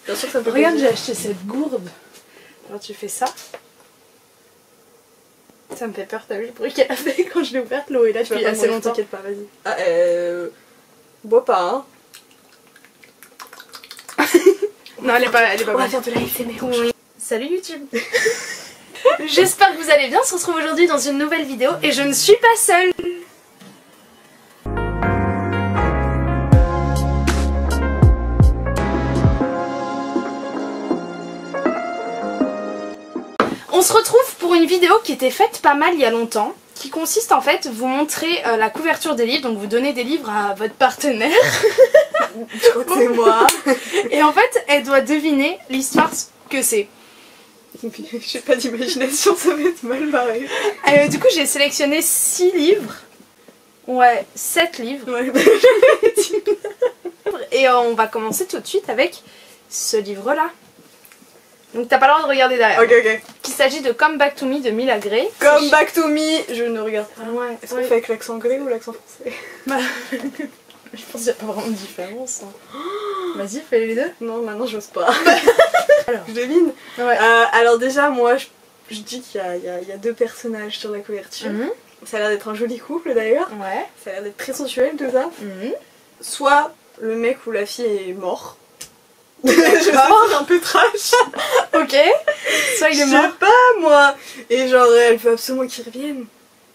Bien sûr que ça me fait Regarde, j'ai plaisir. acheté cette gourde. Alors tu fais ça. Ça me fait peur, t'as vu le bruit qu'elle a fait quand je l'ai ouverte, l'eau est là Tu vas depuis pas assez mourir, longtemps. t'inquiète pas, vas-y. Ah, bois pas, hein. Non, elle est pas On va bonne. faire de la ASMR. Oui. Salut YouTube. J'espère que vous allez bien, on se retrouve aujourd'hui dans une nouvelle vidéo et je ne suis pas seule. On se retrouve pour une vidéo qui était faite pas mal il y a longtemps, qui consiste en fait vous montrer la couverture des livres, donc vous donnez des livres à votre partenaire. Je crois que c'est moi. Et en fait, elle doit deviner l'histoire que c'est. J'ai pas d'imagination, ça va être mal barré. Du coup, j'ai sélectionné 6 livres. Ouais, 7 livres. Ouais. Et on va commencer tout de suite avec ce livre-là. Donc t'as pas le droit de regarder derrière. Ok, ok. Il s'agit de Come Back to Me de Mila Gray. Come back to me. Je ne regarde pas. Ouais, Est-ce qu'on fait avec l'accent anglais ou l'accent français? Bah, je pense qu'il n'y a pas vraiment de différence. Hein. Vas-y, fais les deux. Non, maintenant j'ose pas. Alors. Je devine. Ouais. Alors déjà, moi, je dis qu'il y a deux personnages sur la couverture. Mhm. Ça a l'air d'être un joli couple d'ailleurs. Ouais. Ça a l'air d'être très sensuel tout ça. Mhm. Soit le mec ou la fille est mort. Je sais, c'est un peu trash. Ok. Soit il est Je mort. sais pas moi. Et genre elle veut absolument qu'il revienne.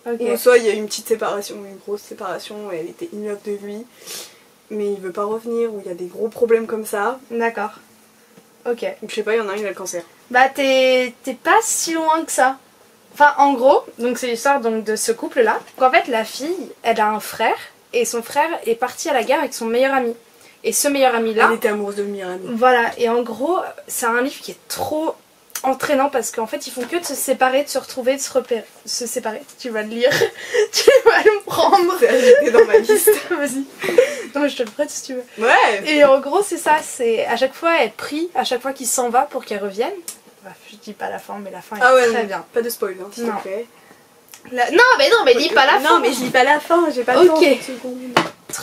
Ok. Ou soit il y a une petite séparation, une grosse séparation, elle était in love de lui. Mais il veut pas revenir, ou il y a des gros problèmes comme ça. D'accord. Ok. Ou je sais pas, il y en a un, il a le cancer. Bah t'es pas si loin que ça. Enfin en gros, donc c'est l'histoire donc de ce couple là. En fait la fille, elle a un frère et son frère est parti à la guerre avec son meilleur ami. Et ce meilleur ami là, Elle était amoureuse de Mirami. voilà, et en gros c'est un livre qui est trop entraînant parce qu'en fait ils font que de se séparer, de se retrouver, de se repérer. Se séparer, tu vas le lire, tu vas le prendre. C'est ajouté dans ma liste. Vas-y. Non mais je te le prête si tu veux. Ouais. Et en gros c'est ça, c'est à chaque fois elle prie, à chaque fois qu'il s'en va pour qu'elle revienne. Bref, je dis pas la fin mais la fin est Ah ouais, très non, bien. pas de spoil, hein, s'il Non. te plaît. Non mais lis pas la fin. Non mais je lis pas la fin, j'ai pas le temps. Ok. 30 secondes.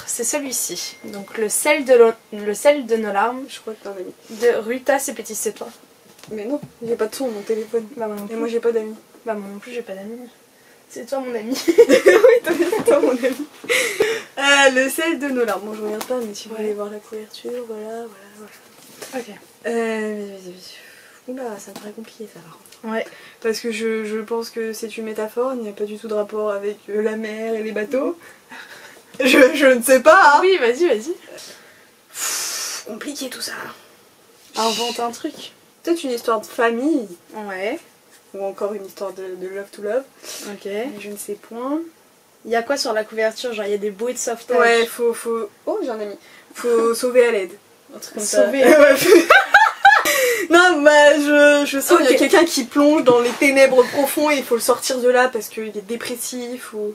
C'est celui-ci. Donc le sel de nos larmes Je crois que t'en as mis. de Ruta Sepetys, c'est toi. Mais non, j'ai pas de son mon téléphone. Bah moi non Et plus. moi j'ai pas d'amis. Bah moi non plus j'ai pas d'amis. C'est toi mon ami. Oui, c'est toi mon ami. Le sel de nos larmes. Bon, je regarde pas, mais si vous Ouais. voulez voir la couverture, voilà. Ok. Oula, ça me paraît compliqué ça par contre. Ouais. Parce que je pense que c'est une métaphore, il n'y a pas du tout de rapport avec la mer et les bateaux. Je ne sais pas, hein. Oui vas-y. Compliqué tout ça. Invente un truc. Peut-être une histoire de famille, Ouais. ou encore une histoire de love to love, Ok. mais je ne sais point. Il y a quoi sur la couverture? Genre il y a des bouées de sauvetage. Ouais, faut... Oh, j'en ai mis. Faut sauver à l'aide. Un truc comme Sauver ça. Non, bah je sens qu'il y a quelqu'un qui plonge dans les ténèbres profonds et il faut le sortir de là parce qu'il est dépressif ou...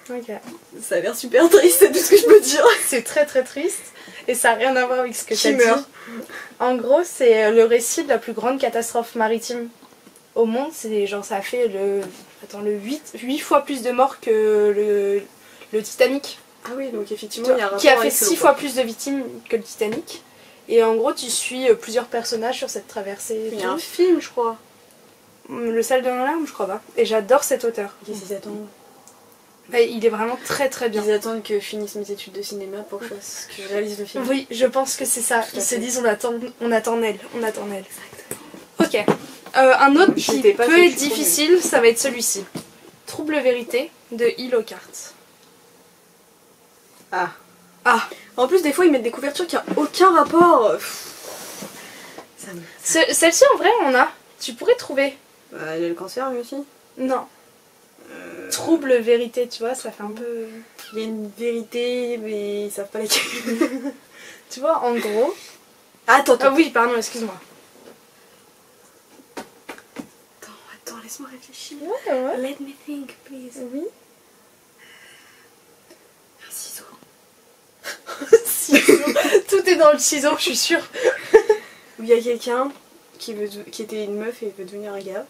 Ok. Ça a l'air super triste, c'est tout ce que je peux dire. C'est très très triste et ça n'a rien à voir avec ce que tu Qui as dit. meurt. En gros, c'est le récit de la plus grande catastrophe maritime au monde. C'est genre ça a fait le 8 fois plus de morts que le Titanic. Ah oui, donc effectivement il y a un rapport Qui a fait avec 6 fois plus de victimes que le Titanic. Et en gros, tu suis plusieurs personnages sur cette traversée. et Il y a tout. un film, je crois. Le sel de nos larmes, je crois pas. Et j'adore cet auteur. Qu'est-ce qu'ils attendent? Bah, il est vraiment très très bien. Ils attendent que je finisse mes études de cinéma pour que je réalise le film. Oui, je pense que c'est ça. Tout à Ils se fait. disent on attend Nell. Ok. Un autre qui J'étais pas peut sûre être que je difficile, ça va être celui-ci. Trouble vérité de Hill Lockhart. Ah. Ah, En plus, des fois, ils mettent des couvertures qui n'ont aucun rapport. Ça me... celle-ci en vrai on a. Tu pourrais trouver. Bah, il a le cancer lui aussi. Non. Trouble vérité, tu vois, ça fait un peu. Il y a une vérité, mais ils savent pas laquelle. Tu vois, en gros. Attends, Ah oui, pardon, excuse-moi. Attends, laisse-moi réfléchir. Ouais. Let me think, please. Oui. Un ciseau. Ciseaux. Tout est dans le ciseau, je suis sûre. Où il y a quelqu'un qui était une meuf et veut devenir un gars.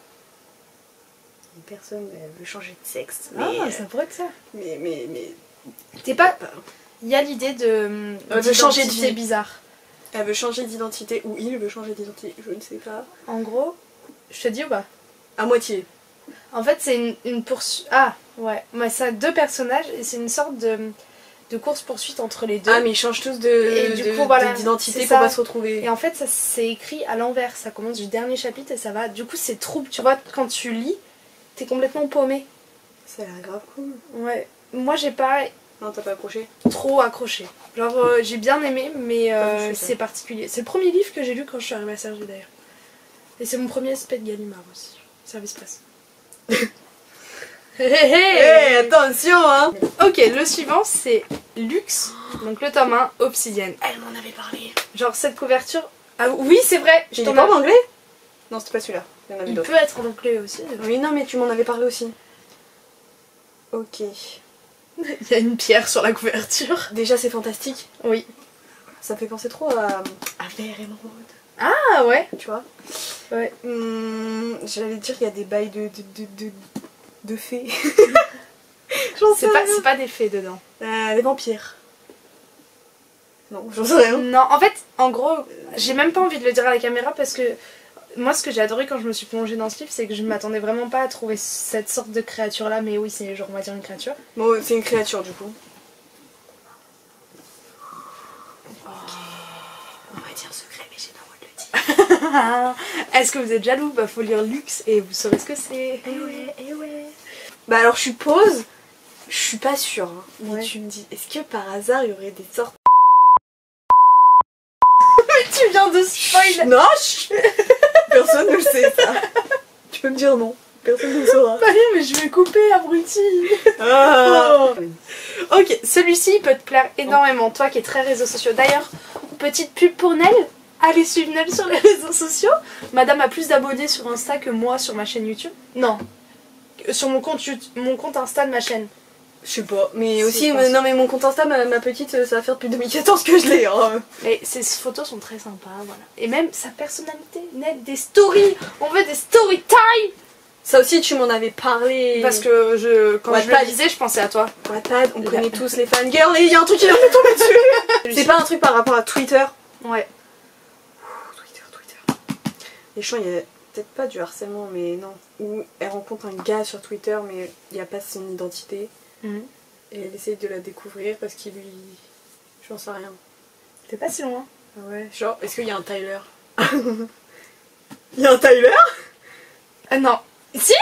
Une personne veut changer de sexe. Mais, ça pourrait être ça. mais T'es pas. Il y a l'idée de changer de d'identité vie. bizarre. Elle veut changer d'identité, ou il veut changer d'identité, je ne sais pas. En gros, je te dis ou pas? À moitié. En fait, c'est une poursuite. Ah, ouais. Mais ça a 2 personnages et c'est une sorte de course-poursuite entre les deux. Ah, mais ils changent tous d'identité pour pas se retrouver. Et en fait, ça c'est écrit à l'envers. Ça commence du dernier chapitre et ça va. Du coup, c'est trouble. Tu vois, quand tu lis, t'es complètement paumé. Ça a l'air grave cool. Ouais. Moi, j'ai pas Non, t'as pas accroché? trop accroché. Genre, j'ai bien aimé, mais c'est particulier. C'est le premier livre que j'ai lu quand je suis arrivée à Cergy d'ailleurs. Et c'est mon premier aspect de Gallimard aussi. Service presse. Hey, attention hein. Ok, le suivant c'est Lux, donc le tome 1, Obsidienne. Elle m'en avait parlé. Genre cette couverture... Ah oui, c'est vrai. Il est pas en anglais? Non, c'était pas celui-là. Il y en avait Il d'autres. peut être en anglais aussi. Oui, non, mais tu m'en avais parlé aussi. Ok. Il y a une pierre sur la couverture. Déjà, c'est fantastique. Oui. Ça me fait penser trop à Vert Émeraude. Ah ouais. Tu vois? Ouais. J'allais dire qu'il y a des bails de fées. C'est pas des fées dedans. Des vampires. Non, j'en sais rien. Non, en fait, en gros, j'ai même pas envie de le dire à la caméra parce que moi, ce que j'ai adoré quand je me suis plongée dans ce livre, c'est que je m'attendais vraiment pas à trouver cette sorte de créature là, mais oui, c'est genre, on va dire une créature. Bon, c'est une créature du coup. On va dire secret, mais j'ai pas le droit de le dire. Est-ce que vous êtes jaloux? Bah, faut lire Lux et vous saurez ce que c'est. Eh ouais. Bah, alors, je suppose, je suis pas sûre. Hein, mais Ouais. tu me dis, est-ce que par hasard il y aurait des sortes. Tu viens de spoil. Non, personne ne le sait ça. Tu peux me dire non, personne ne le saura. Bah non, mais je vais couper, abruti. Ah. Ok, celui-ci peut te plaire énormément, toi qui es très réseaux sociaux. D'ailleurs, petite pub pour Nel, allez suivre Nel sur les réseaux sociaux. Madame a plus d'abonnés sur Insta que moi sur ma chaîne YouTube. Non, sur mon compte Insta de ma chaîne. Je sais pas, mais Si, aussi, je pense. non mais mon compte Insta, ma petite, ça va faire depuis 2014 que je l'ai. Hein. Et ces photos sont très sympas, voilà. Et même sa personnalité, Nel, des stories. On veut des story time. Ça aussi, tu m'en avais parlé. Parce que quand je le Wattpad. lisais, je pensais à toi. Wattpad, on connaît tous les fangirls et il y a un truc qui vient de tomber dessus. C'est pas un truc par rapport à Twitter. Ouais. Twitter. Les gens, il y a peut-être pas du harcèlement, mais non. Où elle rencontre un gars sur Twitter, mais il n'y a pas son identité. Et elle essaye de la découvrir parce qu'il lui... J'en sais rien. T'es pas si loin. Ah ouais. Genre, est-ce qu'il y a un Tyler? Il y a un Tyler? Non. Si.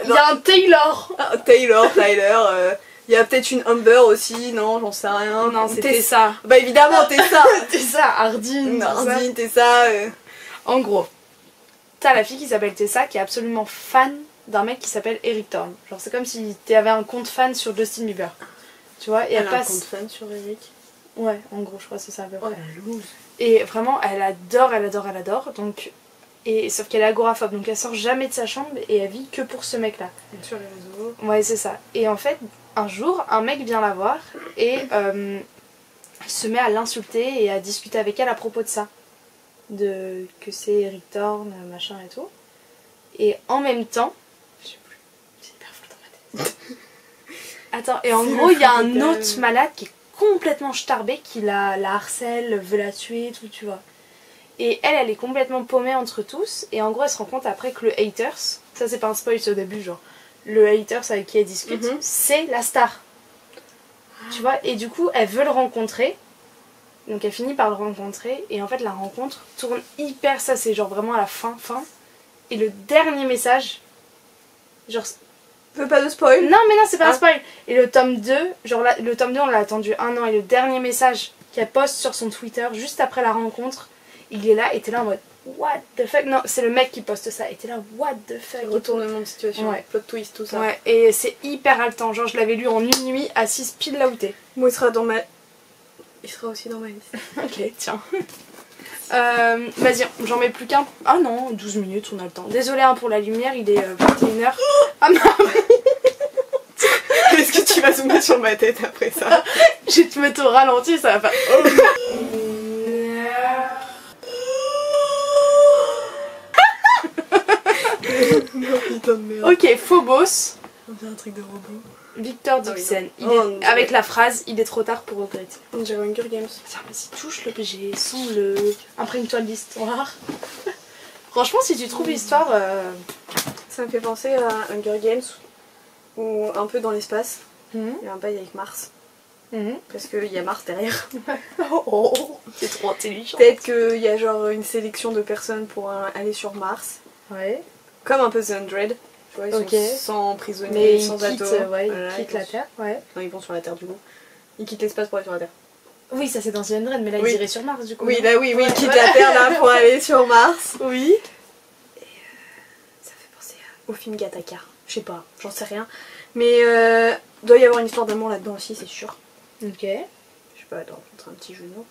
Il y a un Taylor. Ah, Taylor, Tyler. Il y a peut-être une Amber aussi, non, j'en sais rien. Non, c'était ça. Bah évidemment, Tessa. Tessa, Hardin. Nardine, Tessa. En gros, t'as la fille qui s'appelle Tessa qui est absolument fan d'un mec qui s'appelle Eric Thorne. Genre c'est comme si t'avais un compte fan sur Justin Bieber. Tu vois, et elle a passe... un compte fan sur Eric. Ouais, en gros, je crois que c'est ça à peu près. Oh la loose. Et vraiment, elle adore. Donc... Et sauf qu'elle est agoraphobe, donc elle sort jamais de sa chambre et elle vit que pour ce mec-là. Sur les réseaux. Ouais, c'est ça. Et en fait, un jour, un mec vient la voir et se met à l'insulter et à discuter avec elle à propos de ça. Que c'est Eric Thorne, machin et tout. Et en même temps... Je sais plus. C'est hyper flou dans ma tête. Attends, et en gros, il y a un autre malade qui est complètement starbé, qui la harcèle, veut la tuer, tout, tu vois. Et elle est complètement paumée entre tous. Et en gros, elle se rend compte après que le haters, ça c'est pas un spoil, c'est au début, genre, le haters avec qui elle discute, c'est la star. Tu vois, et du coup, elle veut le rencontrer. Donc elle finit par le rencontrer. Et en fait, la rencontre tourne hyper, ça c'est genre vraiment à la fin. Et le dernier message, genre... Veux pas de spoil? Non, mais non, c'est pas un spoil. Et le tome 2, genre là, le tome 2, on l'a attendu 1 an. Et le dernier message qu'elle poste sur son Twitter, juste après la rencontre, il est là et t'es là en mode what the fuck. Non, c'est le mec qui poste ça et t'es là what the fuck. Retournement de situation, ouais. Plot twist, tout ça. Ouais, et c'est hyper haletant. Genre, je l'avais lu en une nuit, assise pile là où t'es. Moi, il sera aussi dans ma liste. Ok, tiens. Vas-y, j'en mets plus qu'un. Ah non, 12 minutes, on a le temps. Désolée hein, pour la lumière, il est 21h. Ah non. Est-ce que tu vas zoomer sur ma tête après ça? Je vais te mettre au ralenti, ça va faire... Oh, putain de merde. Ok, Phobos. On dirait un truc de robot. Victor Dixon, oui, avec la phrase « Il est trop tard pour regretter ». On dirait Hunger Games. Tiens, vas-y, touche l'objet, sens-le, imprègne-toi de l'histoire. Franchement, si tu trouves l'histoire... Ça me fait penser à Hunger Games, ou un peu dans l'espace. Il y a un bail avec Mars. Parce qu'il y a Mars derrière. Oh, c'est trop intelligent. Peut-être qu'il y a genre une sélection de personnes pour aller sur Mars. Ouais. Comme un peu The 100. Tu vois, ils sont sans prisonniers, mais sans ados. Ouais, voilà, ils quittent la Terre. Ouais. Non, ils vont sur la Terre du coup. Ils quittent l'espace pour aller sur la Terre. Oui, ça c'est dans The 100, mais là ils iraient sur Mars du coup. Oui, là oui, ils quittent la Terre là pour aller sur Mars. Oui. Et ça fait penser au film Gattaca. Je sais pas, j'en sais rien. Mais doit y avoir une histoire d'amour là-dedans aussi, c'est sûr. Ok. Je sais pas, elle rencontre un petit jeu de mots.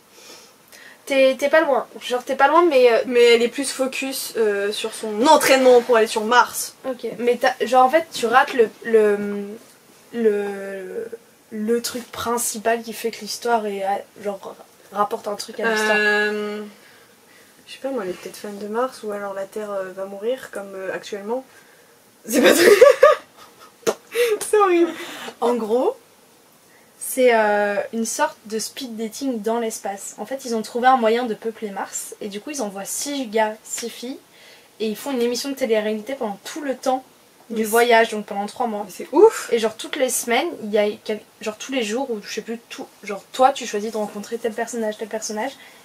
T'es pas loin. Genre t'es pas loin, mais... Mais elle est plus focus sur son entraînement pour aller sur Mars. Ok. Mais genre en fait tu rates le truc principal qui fait que l'histoire est genre rapporte un truc à l'histoire. Je sais pas, moi elle est peut-être fan de Mars ou alors la Terre va mourir comme actuellement. C'est pas très... C'est horrible. En gros, c'est une sorte de speed dating dans l'espace. En fait, ils ont trouvé un moyen de peupler Mars et du coup, ils envoient 6 gars, 6 filles et ils font une émission de télé-réalité pendant tout le temps du voyage, donc pendant 3 mois. C'est ouf. Et genre toutes les semaines, il y a genre tous les jours ou je sais plus tout, genre toi tu choisis de rencontrer tel personnage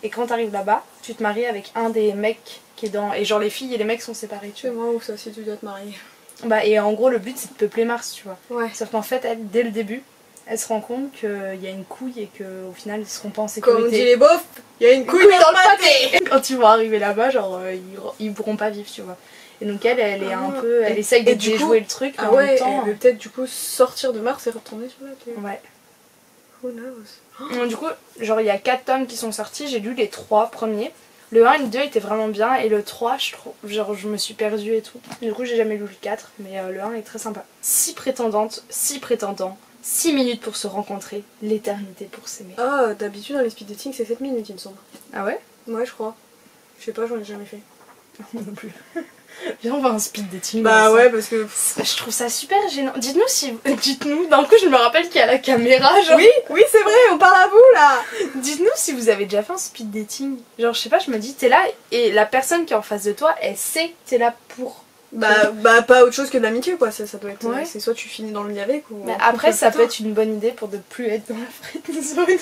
et quand t'arrives là-bas, tu te maries avec un des mecs qui est dans et genre les filles et les mecs sont séparés. Tu C'est vois. moi ou ça si tu dois te marier. Bah et en gros le but c'est de peupler Mars, tu vois. Ouais. Sauf qu'en fait elle dès le début, elle se rend compte qu'il y a une couille et qu'au final ils seront pas en sécurité. Comme on dit les beaufs, il y a une couille dans le pâté. Quand ils vont arriver là-bas, genre ils pourront pas vivre, tu vois. Et donc elle est un peu, elle essaye de déjouer le truc, mais ah en ouais, même temps. elle veut peut-être du coup sortir de Mars et retourner sur la Terre. Ouais. Who knows. Donc, du coup, genre il y a 4 tomes qui sont sortis, j'ai lu les 3 premiers. Le 1 et le 2 étaient vraiment bien et le 3, je me suis perdue et tout. Du coup, j'ai jamais lu le 4, mais le 1 est très sympa. 6 prétendantes, 6 prétendants, 6 minutes pour se rencontrer, l'éternité pour s'aimer. Ah, d'habitude dans les speed dating c'est 7 minutes il me semble. Ah ouais? Ouais, je crois. Je sais pas, j'en ai jamais fait. Moi non plus. Viens, on va un speed dating. Bah ouais, parce que... Je trouve ça super gênant. Dites-nous si... Dites-nous, d'un coup je me rappelle qu'il y a la caméra, genre... Oui, c'est vrai, on parle à vous là. Dites-nous si vous avez déjà fait un speed dating. Genre, je sais pas, je me dis, t'es là et la personne qui est en face de toi, elle sait que t'es là pour... Bah pas autre chose que de l'amitié quoi, ça doit être... Ouais. C'est soit tu finis dans le lit avec ou... Mais après, ça peut être une bonne idée pour ne plus être dans la friendzone.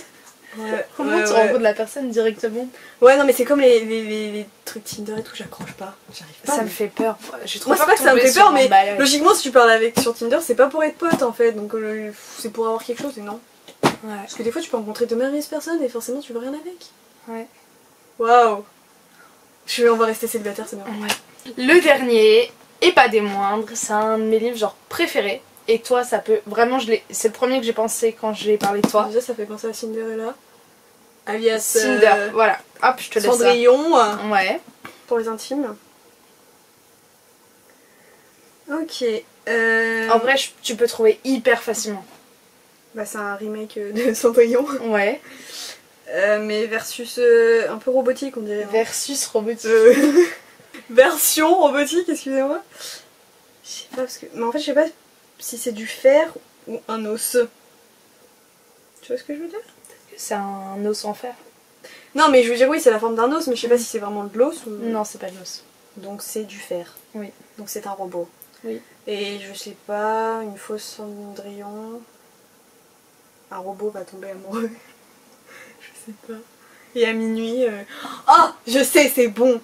Ouais, Comment tu rencontres la personne directement? Ouais, non, mais c'est comme les trucs Tinder et tout, j'accroche pas. J'arrive pas. Ça me fait peur. Moi, c'est pas que ça me fait peur, mais logiquement, si tu parles avec sur Tinder, c'est pas pour être pote en fait, donc c'est pour avoir quelque chose et non. Ouais. Parce que des fois, tu peux rencontrer de merveilleuses personnes et forcément, tu veux rien avec. Ouais. Waouh. On va rester célibataire, c'est bien. Ouais. Le dernier, et pas des moindres, c'est un de mes livres genre préférés. Et toi, ça peut... Vraiment, c'est le premier que j'ai pensé quand j'ai parlé de toi. Déjà, ça fait penser à Cinderella. Alias... Cinder, voilà. Hop, je te laisse Cendrillon. Ouais. Pour les intimes. Ok. En vrai, tu peux trouver hyper facilement. Bah, c'est un remake de Cendrillon. Ouais. Mais versus un peu robotique, on dirait. Hein. Versus robotique. Version robotique, excusez-moi. Je sais pas, parce que... Mais en fait, je sais pas si c'est du fer ou un os. Tu vois ce que je veux dire? C'est un os en fer. Non, mais je veux dire, oui, c'est la forme d'un os, mais je sais pas si c'est vraiment de l'os ou... Non, c'est pas de l'os. Donc c'est du fer. Oui. Donc c'est un robot. Oui. Et je sais pas, une fausse Cendrillon... Un robot va tomber amoureux. Je sais pas. Et à minuit... Ah, je sais, c'est bon.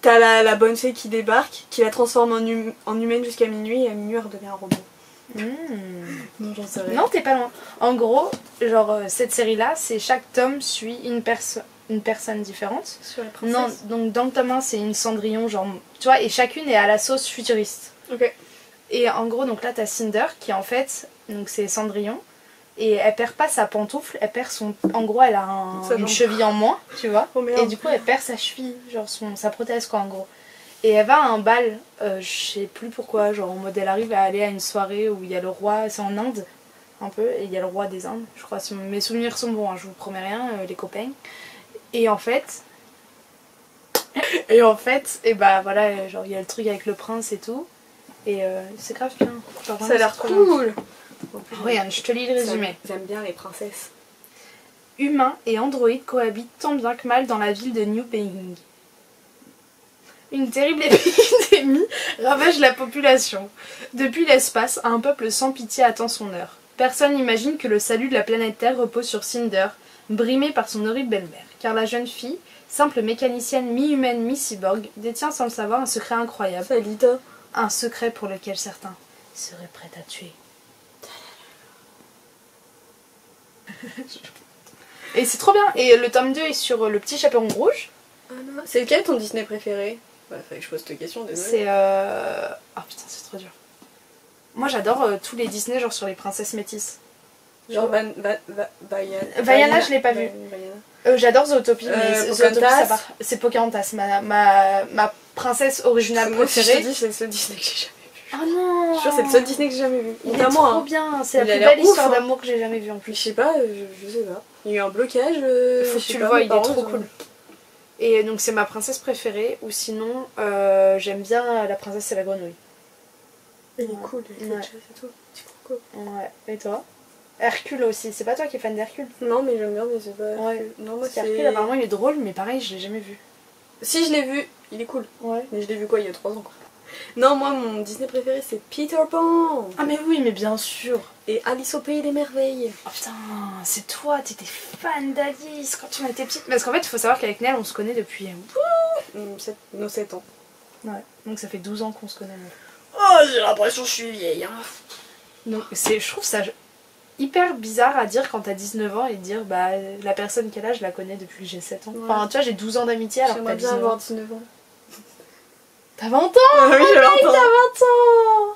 T'as la bonne fée qui débarque, qui la transforme en humaine jusqu'à minuit, et à minuit elle redevient un robot. Non, j'en sais rien. Non, t'es pas loin. En gros, genre cette série-là, c'est chaque tome suit une personne différente. Sur la princesse. Non, donc dans le tome 1, c'est une Cendrillon, genre, tu vois, et chacune est à la sauce futuriste. Ok. Et en gros, donc là, t'as Cinder qui en fait, donc c'est Cendrillon, et elle perd pas sa pantoufle, elle perd son... En gros, elle a une cheville en moins, tu vois. Oh merde. Et du coup, elle perd sa cheville, genre sa prothèse, quoi, en gros. Et elle va à un bal, je sais plus pourquoi, genre en mode elle arrive à aller à une soirée où il y a le roi, c'est en Inde, un peu, et il y a le roi des Indes, je crois, si mes souvenirs sont bons, hein, je vous promets rien, les copains. Et en fait, et bah voilà, genre il y a le truc avec le prince et tout. Et c'est grave bien. Genre, Ça a l'air cool. Regarde, je te lis le résumé. J'aime bien les princesses. Humains et androïdes cohabitent tant bien que mal dans la ville de New Beijing. Une terrible épidémie ravage la population. Depuis l'espace, un peuple sans pitié attend son heure. Personne n'imagine que le salut de la planète Terre repose sur Cinder, brimée par son horrible belle-mère. Car la jeune fille, simple mécanicienne mi-humaine mi-cyborg, détient sans le savoir un secret incroyable. Salita. Un secret pour lequel certains seraient prêts à tuer. Et c'est trop bien. Et le tome 2 est sur le petit chaperon rouge. Ah non. C'est lequel ton Disney préféré? Bah, fallait que je pose cette question, désolé. C'est oh putain, c'est trop dur. Moi j'adore tous les Disney genre sur les princesses métisses. Genre Vaiana, je l'ai pas vu. J'adore Zootopie, mais Zootopie ça part. C'est Pocahontas, ma princesse originale préférée. Je te dis, c'est le seul Disney que j'ai jamais vu. Ah non. Je suis sûre, c'est le seul Disney que j'ai jamais vu. Il est trop bien, c'est la plus belle histoire d'amour que j'ai jamais vue en plus. Je sais pas, je sais pas. Il y a eu un blocage. Faut que tu le vois, il est trop cool. Et donc c'est ma princesse préférée, ou sinon j'aime bien La princesse et la grenouille. Il est cool, il est c'est tout. Ouais, et toi? Hercule aussi, c'est pas toi qui es fan d'Hercule? Non, mais j'aime bien, mais c'est pas. Ouais, non, moi c'est Hercule, apparemment il est drôle, mais pareil, je l'ai jamais vu. Si, je l'ai vu, il est cool. Ouais. Mais je l'ai vu quoi, il y a 3 ans quoi. Non, moi mon Disney préféré c'est Peter Pan. Ah, mais oui, mais bien sûr. Et Alice au pays des merveilles. Oh putain, c'est toi, t'étais fan d'Alice quand on était petite. Parce qu'en fait, il faut savoir qu'avec Nel, on se connaît depuis nos 7 ans. Ouais, donc ça fait 12 ans qu'on se connaît. Oh, j'ai l'impression que je suis vieille. Hein. Donc je trouve ça hyper bizarre à dire quand t'as 19 ans et dire bah la personne qu'elle a, je la connais depuis que j'ai 7 ans. Ouais. Enfin, tu vois, j'ai 12 ans d'amitié alors que t'as 19 ans. J'aimerais bien avoir 19 ans. T'as 20 ans? Oui, j'ai 20 ans. T'as 20 ans.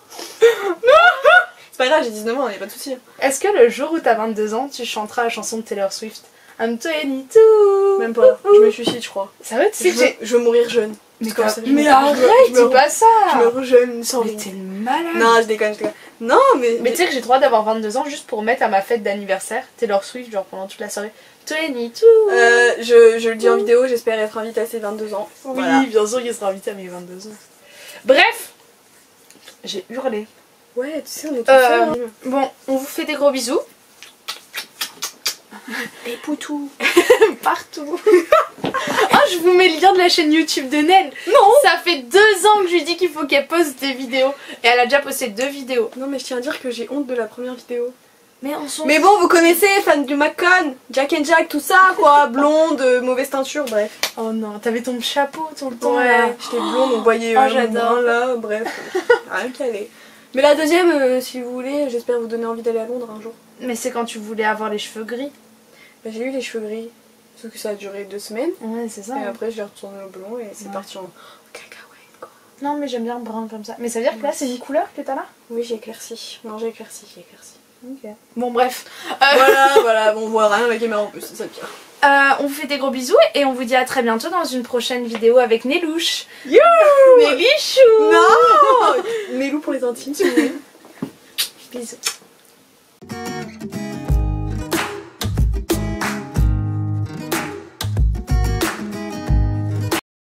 C'est pas grave, j'ai 19 ans, y'a pas de soucis. Est-ce que le jour où t'as 22 ans, tu chanteras la chanson de Taylor Swift? I'm 22. Même pas, je me suicide, je crois. Ça va, tu sais je veux mourir jeune. Mais arrête, dis pas ça. Je me rejeune sans. Mais t'es malade. Non, je déconne. Non, mais tu sais que j'ai le droit d'avoir 22 ans juste pour mettre à ma fête d'anniversaire Taylor Swift, genre pendant toute la soirée. 22. Je le dis en vidéo, j'espère être invitée à ses 22 ans. Oui, voilà. bien sûr qu'il sera invité à mes 22 ans. Bref, j'ai hurlé. Ouais, tu sais, on est tout seul. Bon, on vous fait des gros bisous. Des poutous. Partout. Oh, je vous mets le lien de la chaîne YouTube de Nel. Non. Ça fait 2 ans que je lui dis qu'il faut qu'elle poste des vidéos. Et elle a déjà posté 2 vidéos. Non, mais je tiens à dire que j'ai honte de la première vidéo. Mais bon, vous connaissez, fan du Macon, Jack and Jack, tout ça, quoi. Blonde, mauvaise teinture, bref. Oh non, t'avais ton chapeau tout le temps. Ouais, j'étais blonde, on voyait j'adore. là, bref. Rien calé. Mais la deuxième, si vous voulez, j'espère vous donner envie d'aller à Londres un jour. Mais c'est quand tu voulais avoir les cheveux gris. Bah, j'ai eu les cheveux gris, sauf que ça a duré 2 semaines. Ouais, c'est ça. Et après, j'ai retourné au blond et c'est parti en cacahuète, quoi. Non, mais j'aime bien le brun comme ça. Mais ça veut dire que là, c'est une couleur que t'as là? Oui, j'ai éclairci. Non, j'ai éclairci. Ok. Bon, bref. Voilà, on voit rien avec la caméra en plus, c'est ça le pire. On vous fait des gros bisous et on vous dit à très bientôt dans une prochaine vidéo avec Nelouche. You Nélichou. Non Nélou pour les intimes, si vous voulez. Bisous.